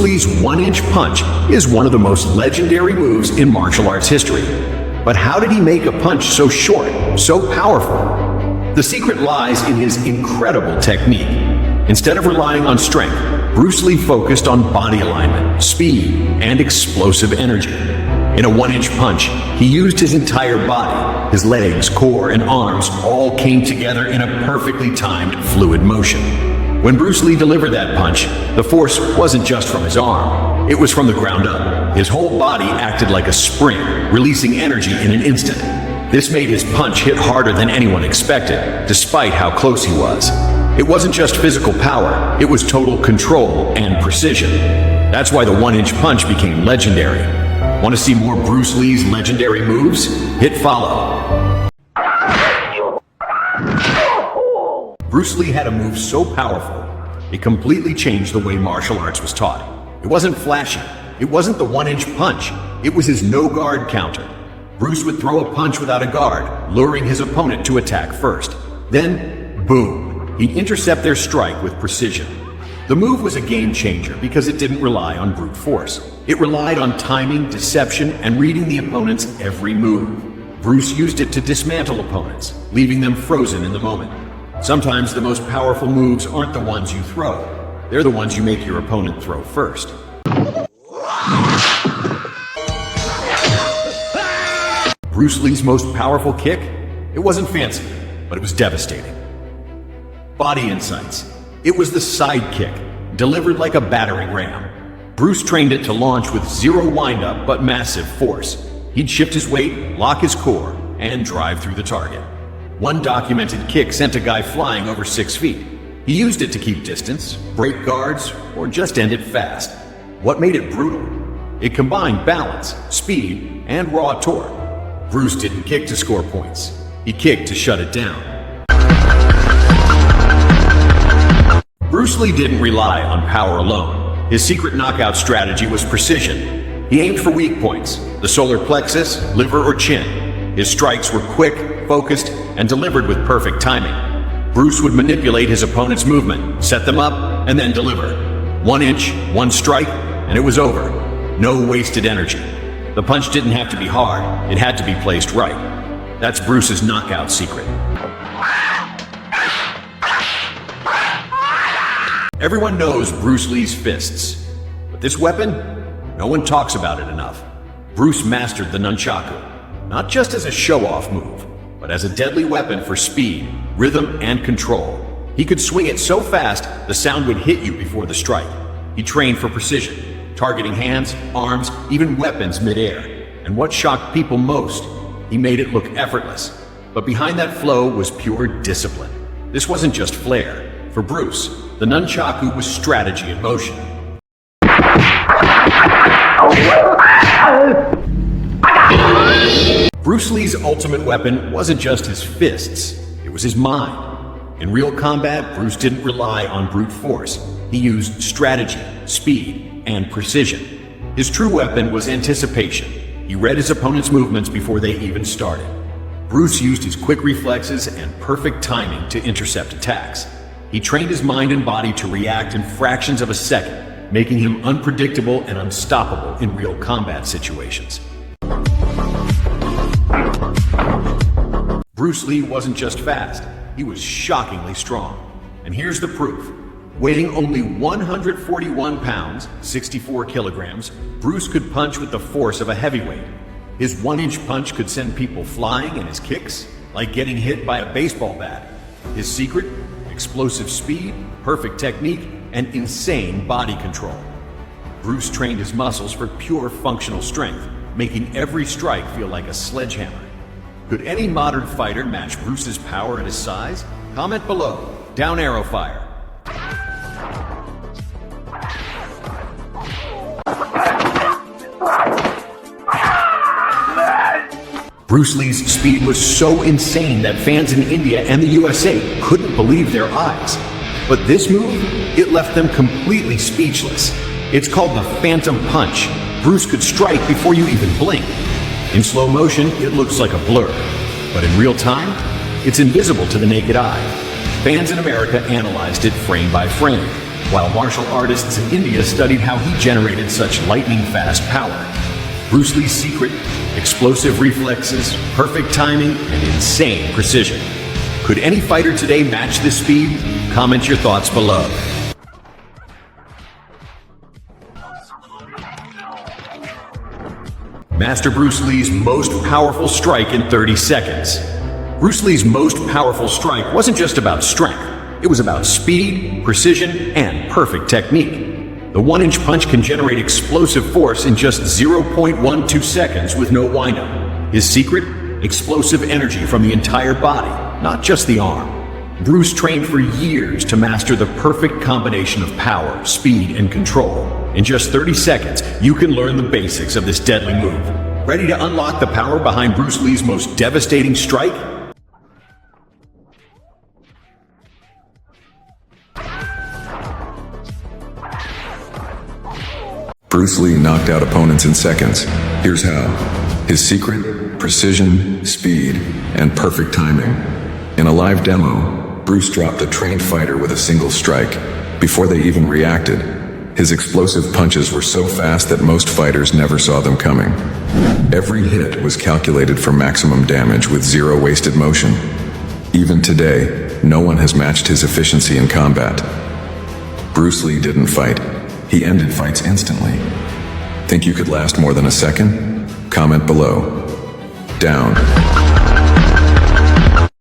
Lee's one-inch punch is one of the most legendary moves in martial arts history. But how did he make a punch so short, so powerful? The secret lies in his incredible technique. Instead of relying on strength, Bruce Lee focused on body alignment, speed, and explosive energy. In a one-inch punch, he used his entire body. His legs, core, and arms all came together in a perfectly timed, fluid motion. When Bruce Lee delivered that punch, the force wasn't just from his arm. It was from the ground up. His whole body acted like a spring, releasing energy in an instant. This made his punch hit harder than anyone expected, despite how close he was. It wasn't just physical power, it was total control and precision. That's why the one-inch punch became legendary. Want to see more Bruce Lee's legendary moves? Hit follow. Bruce Lee had a move so powerful, it completely changed the way martial arts was taught. It wasn't flashy. It wasn't the one-inch punch. It was his no-guard counter. Bruce would throw a punch without a guard, luring his opponent to attack first. Then, boom, he'd intercept their strike with precision. The move was a game changer because it didn't rely on brute force. It relied on timing, deception, and reading the opponent's every move. Bruce used it to dismantle opponents, leaving them frozen in the moment. Sometimes the most powerful moves aren't the ones you throw. They're the ones you make your opponent throw first. Bruce Lee's most powerful kick? It wasn't fancy, but it was devastating. Body insights. It was the side kick, delivered like a battering ram. Bruce trained it to launch with zero windup but massive force. He'd shift his weight, lock his core, and drive through the target. One documented kick sent a guy flying over 6 feet. He used it to keep distance, break guards, or just end it fast. What made it brutal? It combined balance, speed, and raw torque. Bruce didn't kick to score points. He kicked to shut it down. Bruce Lee didn't rely on power alone. His secret knockout strategy was precision. He aimed for weak points, the solar plexus, liver, or chin. His strikes were quick, focused, and delivered with perfect timing. Bruce would manipulate his opponent's movement, set them up, and then deliver. 1 inch, 1 strike, and it was over. No wasted energy. The punch didn't have to be hard, it had to be placed right. That's Bruce's knockout secret. Everyone knows Bruce Lee's fists, but this weapon, no one talks about it enough. Bruce mastered the nunchaku, not just as a show-off move, but as a deadly weapon for speed, rhythm, and control. He could swing it so fast, the sound would hit you before the strike. He trained for precision, targeting hands, arms, even weapons mid-air. And what shocked people most, he made it look effortless. But behind that flow was pure discipline. This wasn't just flair. For Bruce, the nunchaku was strategy in motion. Bruce Lee's ultimate weapon wasn't just his fists, it was his mind. In real combat, Bruce didn't rely on brute force. He used strategy, speed, and precision. His true weapon was anticipation. He read his opponent's movements before they even started. Bruce used his quick reflexes and perfect timing to intercept attacks. He trained his mind and body to react in fractions of a second, making him unpredictable and unstoppable in real combat situations. Bruce Lee wasn't just fast, he was shockingly strong. And here's the proof. Weighing only 141 pounds, 64 kilograms, Bruce could punch with the force of a heavyweight. His 1-inch punch could send people flying, and his kicks, like getting hit by a baseball bat. His secret? Explosive speed, perfect technique, and insane body control. Bruce trained his muscles for pure functional strength, making every strike feel like a sledgehammer. Could any modern fighter match Bruce's power at his size? Comment below. Down arrow fire. Bruce Lee's speed was so insane that fans in India and the USA couldn't believe their eyes. But this move, it left them completely speechless. It's called the Phantom Punch. Bruce could strike before you even blink. In slow motion, it looks like a blur. But in real time, it's invisible to the naked eye. Fans in America analyzed it frame by frame. while martial artists in India studied how he generated such lightning-fast power. Bruce Lee's secret: explosive reflexes, perfect timing, and insane precision. Could any fighter today match this speed? Comment your thoughts below. Master Bruce Lee's most powerful strike in 30 seconds. Bruce Lee's most powerful strike wasn't just about strength. It was about speed, precision, and perfect technique. The one-inch punch can generate explosive force in just 0.12 seconds with no windup. His secret? Explosive energy from the entire body, not just the arm. Bruce trained for years to master the perfect combination of power, speed, and control. In just 30 seconds, you can learn the basics of this deadly move. Ready to unlock the power behind Bruce Lee's most devastating strike? Bruce Lee knocked out opponents in seconds. Here's how. His secret: precision, speed, and perfect timing. In a live demo, Bruce dropped a trained fighter with a single strike before they even reacted. His explosive punches were so fast that most fighters never saw them coming. Every hit was calculated for maximum damage with zero wasted motion. Even today, no one has matched his efficiency in combat. Bruce Lee didn't fight. He ended fights instantly. Think you could last more than a second? Comment below. Down.